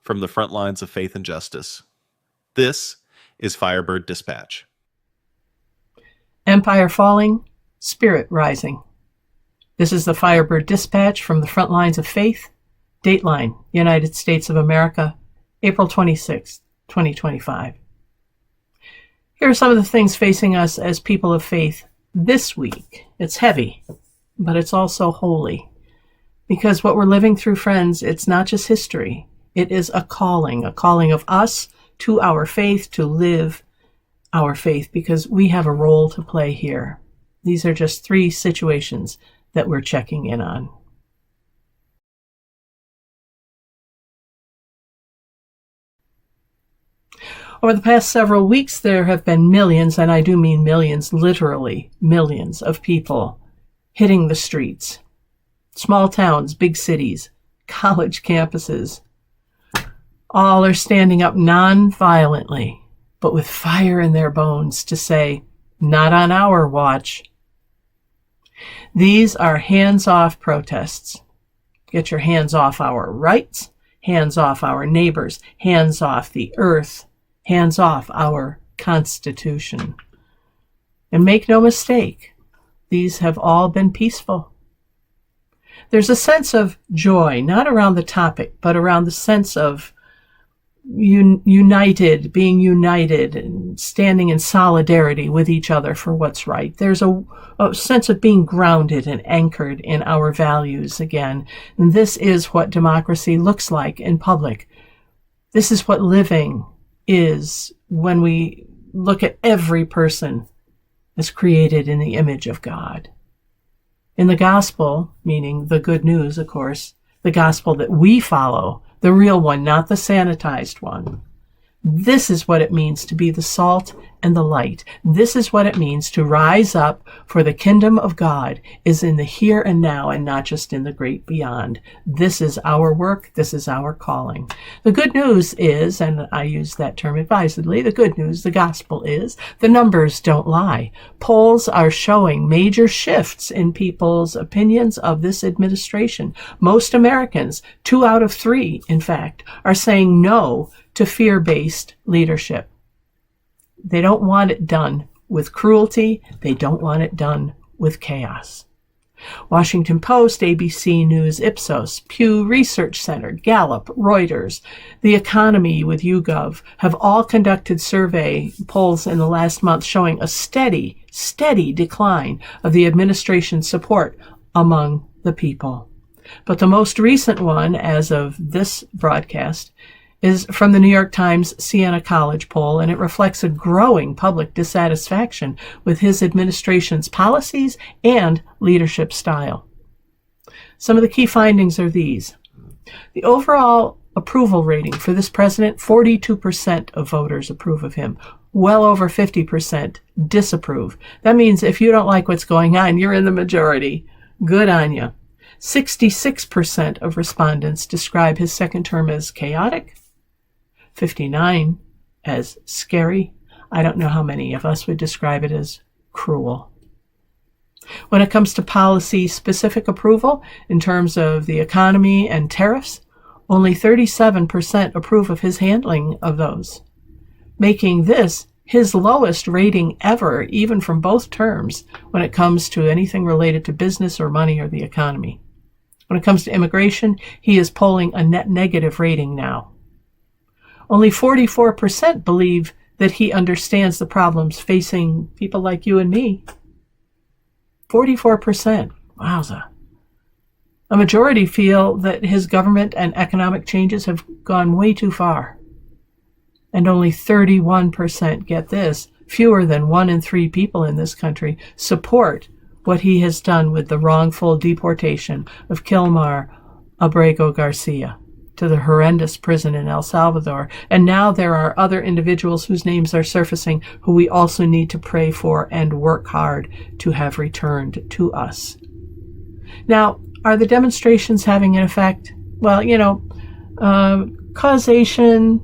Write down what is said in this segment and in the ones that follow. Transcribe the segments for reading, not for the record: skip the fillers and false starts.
from the front lines of faith and justice. This is Firebird Dispatch. Empire falling, spirit rising. This is the Firebird Dispatch from the front lines of faith. Dateline, United States of America, April 26, 2025. Here are some of the things facing us as people of faith this week. It's heavy, but it's also holy. Because what we're living through, friends, it's not just history. It is a calling of us to our faith, to live our faith, because we have a role to play here. These are just 3 situations that we're checking in on. Over the past several weeks, there have been millions, and I do mean millions, literally millions of people hitting the streets. Small towns, big cities, college campuses, all are standing up non-violently, but with fire in their bones to say, not on our watch. These are hands-off protests. Get your hands off our rights, hands off our neighbors, hands off the earth, hands off our Constitution. And make no mistake, these have all been peaceful. There's a sense of joy, not around the topic, but around the sense of being united and standing in solidarity with each other for what's right. There's a sense of being grounded and anchored in our values again. And this is what democracy looks like in public. This is what living is when we look at every person as created in the image of God. In the gospel, meaning the good news, of course, the gospel that we follow, the real one, not the sanitized one. This is what it means to be the salt and the light. This is what it means to rise up, for the kingdom of God is in the here and now and not just in the great beyond. This is our work. This is our calling. The good news is, and I use that term advisedly, the good news, the gospel is, the numbers don't lie. Polls are showing major shifts in people's opinions of this administration. Most Americans, 2 out of 3, in fact, are saying no to fear-based leadership. They don't want it done with cruelty. They don't want it done with chaos. Washington Post, ABC News, Ipsos, Pew Research Center, Gallup, Reuters, The Economy with YouGov have all conducted survey polls in the last month showing a steady decline of the administration's support among the people. But the most recent one, as of this broadcast, is from the New York Times Siena College poll, and it reflects a growing public dissatisfaction with his administration's policies and leadership style. Some of the key findings are these. The overall approval rating for this president, 42% of voters approve of him. Well over 50% disapprove. That means if you don't like what's going on, you're in the majority. Good on you. 66% of respondents describe his second term as chaotic, 59 as scary. I don't know how many of us would describe it as cruel. When it comes to policy-specific approval, in terms of the economy and tariffs, only 37% approve of his handling of those, making this his lowest rating ever, even from both terms, when it comes to anything related to business or money or the economy. When it comes to immigration, he is polling a net negative rating now. Only 44% believe that he understands the problems facing people like you and me. 44%. Wowza. A majority feel that his government and economic changes have gone way too far. And only 31%, get this, fewer than 1 in 3 people in this country support what he has done with the wrongful deportation of Kilmar Abrego Garcia to the horrendous prison in El Salvador. And now there are other individuals whose names are surfacing who we also need to pray for and work hard to have returned to us. Now, are the demonstrations having an effect? Well, causation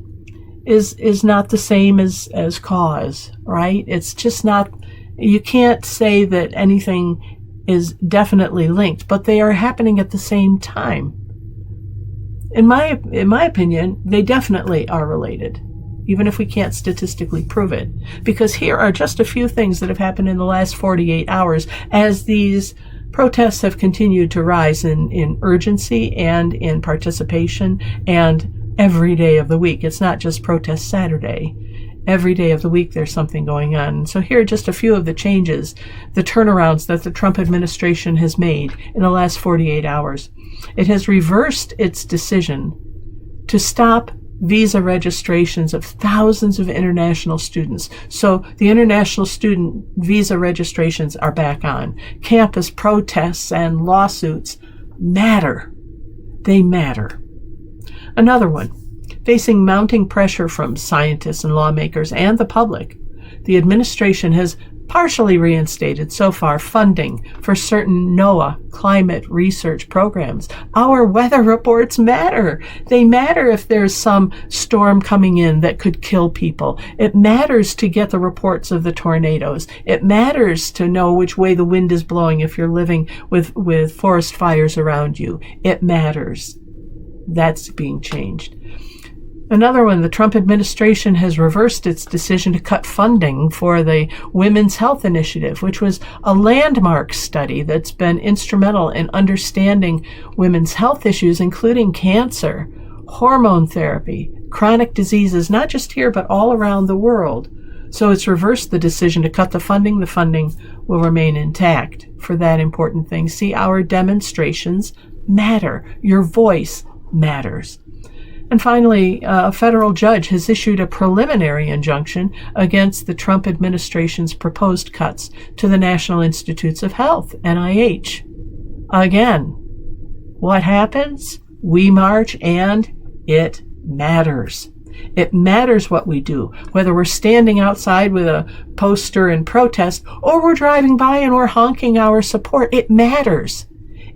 is not the same as cause, right? It's just not, you can't say that anything is definitely linked, but they are happening at the same time. In my opinion, they definitely are related, even if we can't statistically prove it. Because here are just a few things that have happened in the last 48 hours as these protests have continued to rise in urgency and in participation, and every day of the week. It's not just protest Saturday. Every day of the week there's something going on. So here are just a few of the changes, the turnarounds that the Trump administration has made in the last 48 hours. It has reversed its decision to stop visa registrations of thousands of international students. So the international student visa registrations are back on. Campus protests and lawsuits matter. They matter. Another one, facing mounting pressure from scientists and lawmakers and the public, the administration has partially reinstated so far funding for certain NOAA climate research programs. Our weather reports matter. They matter if there's some storm coming in that could kill people. It matters to get the reports of the tornadoes. It matters to know which way the wind is blowing if you're living with forest fires around you. It matters. That's being changed. Another one, the Trump administration has reversed its decision to cut funding for the Women's Health Initiative, which was a landmark study that's been instrumental in understanding women's health issues, including cancer, hormone therapy, chronic diseases, not just here, but all around the world. So it's reversed the decision to cut the funding. The funding will remain intact for that important thing. See, our demonstrations matter. Your voice matters. And finally, a federal judge has issued a preliminary injunction against the Trump administration's proposed cuts to the National Institutes of Health, NIH. Again, what happens? We march, and it matters. It matters what we do, whether we're standing outside with a poster in protest or we're driving by and we're honking our support. It matters.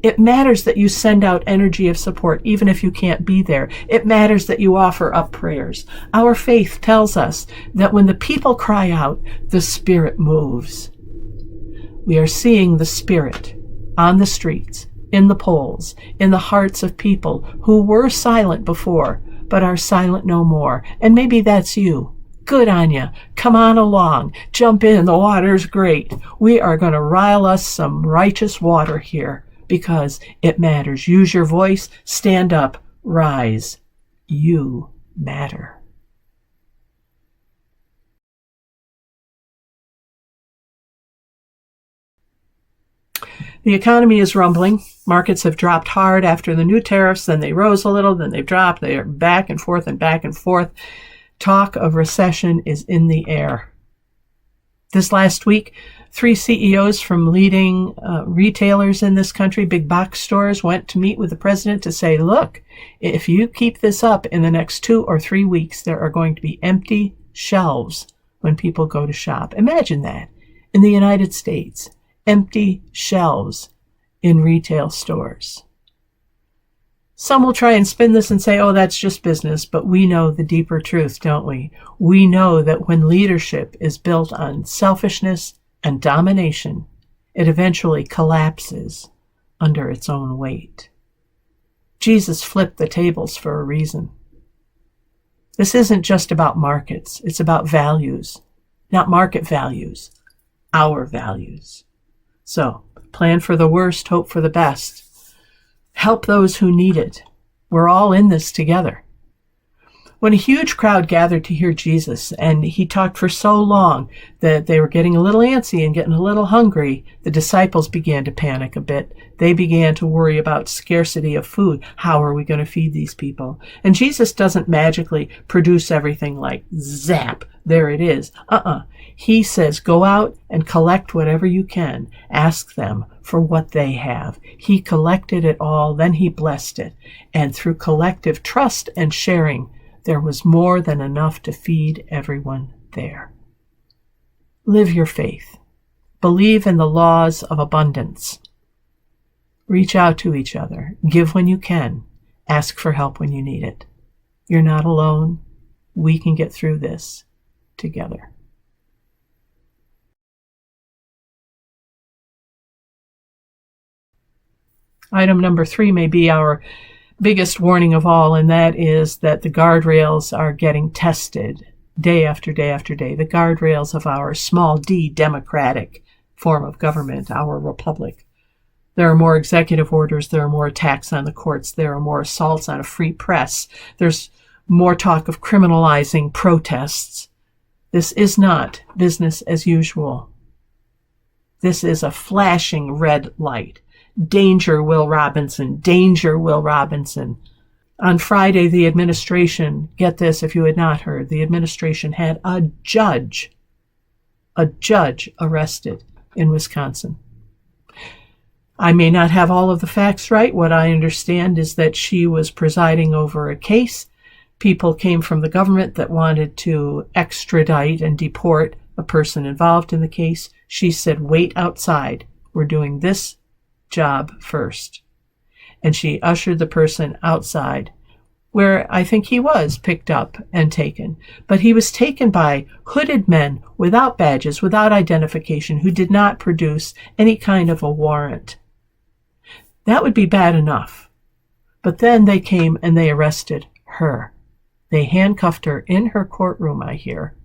It matters that you send out energy of support, even if you can't be there. It matters that you offer up prayers. Our faith tells us that when the people cry out, the Spirit moves. We are seeing the Spirit on the streets, in the polls, in the hearts of people who were silent before, but are silent no more. And maybe that's you. Good on you. Come on along. Jump in. The water's great. We are going to rile us some righteous water here. Because it matters. Use your voice, stand up, rise. You matter. The economy is rumbling. Markets have dropped hard after the new tariffs, then they rose a little, then they've dropped. They are back and forth and back and forth. Talk of recession is in the air. This last week, 3 CEOs from leading retailers in this country, big box stores, went to meet with the president to say, look, if you keep this up in the next 2 or 3 weeks, there are going to be empty shelves when people go to shop. Imagine that. In the United States, empty shelves in retail stores. Some will try and spin this and say, oh, that's just business, but we know the deeper truth, don't we? We know that when leadership is built on selfishness and domination, it eventually collapses under its own weight. Jesus flipped the tables for a reason. This isn't just about markets. It's about values, not market values, our values. So, plan for the worst, hope for the best. Help those who need it. We're all in this together. When a huge crowd gathered to hear Jesus, and he talked for so long that they were getting a little antsy and getting a little hungry, the disciples began to panic a bit. They began to worry about scarcity of food. How are we going to feed these people? And Jesus doesn't magically produce everything like zap, there it is. He says, go out and collect whatever you can. Ask them for what they have. He collected it all, then he blessed it. And through collective trust and sharing, there was more than enough to feed everyone there. Live your faith. Believe in the laws of abundance. Reach out to each other. Give when you can. Ask for help when you need it. You're not alone. We can get through this together. Item number 3 may be our biggest warning of all, and that is that the guardrails are getting tested day after day after day. The guardrails of our small d democratic form of government, our republic. There are more executive orders. There are more attacks on the courts. There are more assaults on a free press. There's more talk of criminalizing protests. This is not business as usual. This is a flashing red light. Danger, Will Robinson. Danger, Will Robinson. On Friday, the administration, get this if you had not heard, the administration had a judge arrested in Wisconsin. I may not have all of the facts right. What I understand is that she was presiding over a case. People came from the government that wanted to extradite and deport a person involved in the case. She said, wait outside. We're doing this job first. And she ushered the person outside, where I think he was picked up and taken. But he was taken by hooded men without badges, without identification, who did not produce any kind of a warrant. That would be bad enough. But then they came and they arrested her. They handcuffed her in her courtroom, I hear.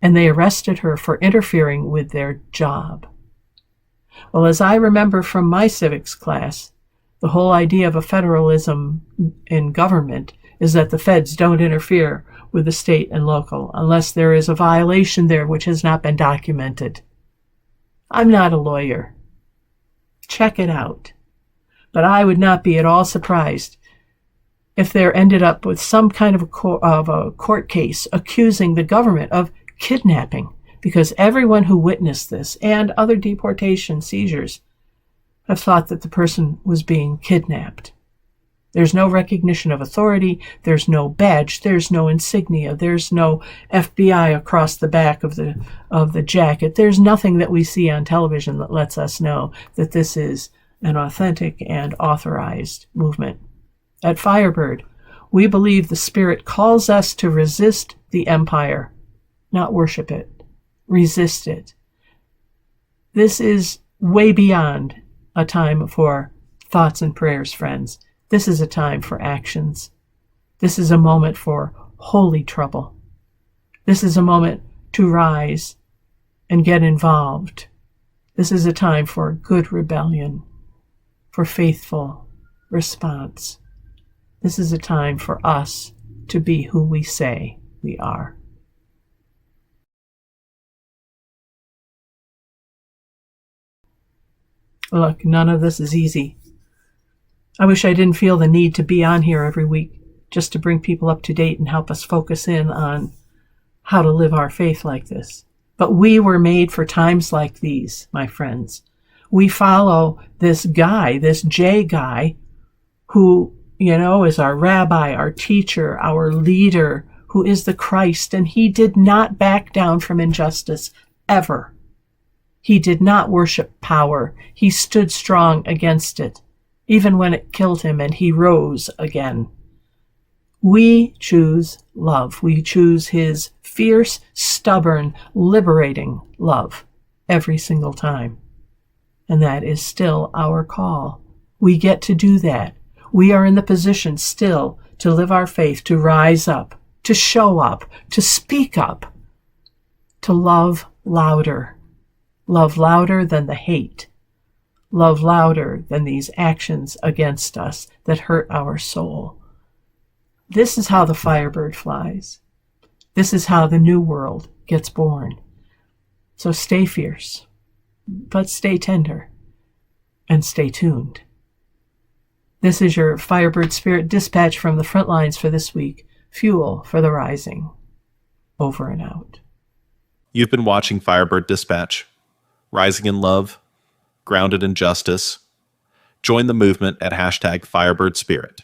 And they arrested her for interfering with their job. Well, as I remember from my civics class, the whole idea of a federalism in government is that the feds don't interfere with the state and local unless there is a violation there which has not been documented. I'm not a lawyer. Check it out. But I would not be at all surprised if there ended up with some kind of a court case accusing the government of kidnapping, because everyone who witnessed this and other deportation seizures have thought that the person was being kidnapped. There's no recognition of authority. There's no badge. There's no insignia. There's no FBI across the back of the jacket. There's nothing that we see on television that lets us know that this is an authentic and authorized movement. At Firebird, we believe the Spirit calls us to resist the empire, not worship it. Resist it. This is way beyond a time for thoughts and prayers, friends. This is a time for actions. This is a moment for holy trouble. This is a moment to rise and get involved. This is a time for good rebellion, for faithful response. This is a time for us to be who we say we are. Look, none of this is easy. I wish I didn't feel the need to be on here every week just to bring people up to date and help us focus in on how to live our faith like this. But we were made for times like these, my friends. We follow this guy, this J guy, who, is our rabbi, our teacher, our leader, who is the Christ, and he did not back down from injustice ever. He did not worship power. He stood strong against it, even when it killed him, and he rose again. We choose love. We choose his fierce, stubborn, liberating love every single time. And that is still our call. We get to do that. We are in the position still to live our faith, to rise up, to show up, to speak up, to love louder. Love louder than the hate. Love louder than these actions against us that hurt our soul. This is how the Firebird flies. This is how the new world gets born. So stay fierce, but stay tender, and stay tuned. This is your Firebird Spirit Dispatch from the front lines for this week. Fuel for the rising. Over and out. You've been watching Firebird Dispatch. Rising in love, grounded in justice. Join the movement at #FirebirdSpirit.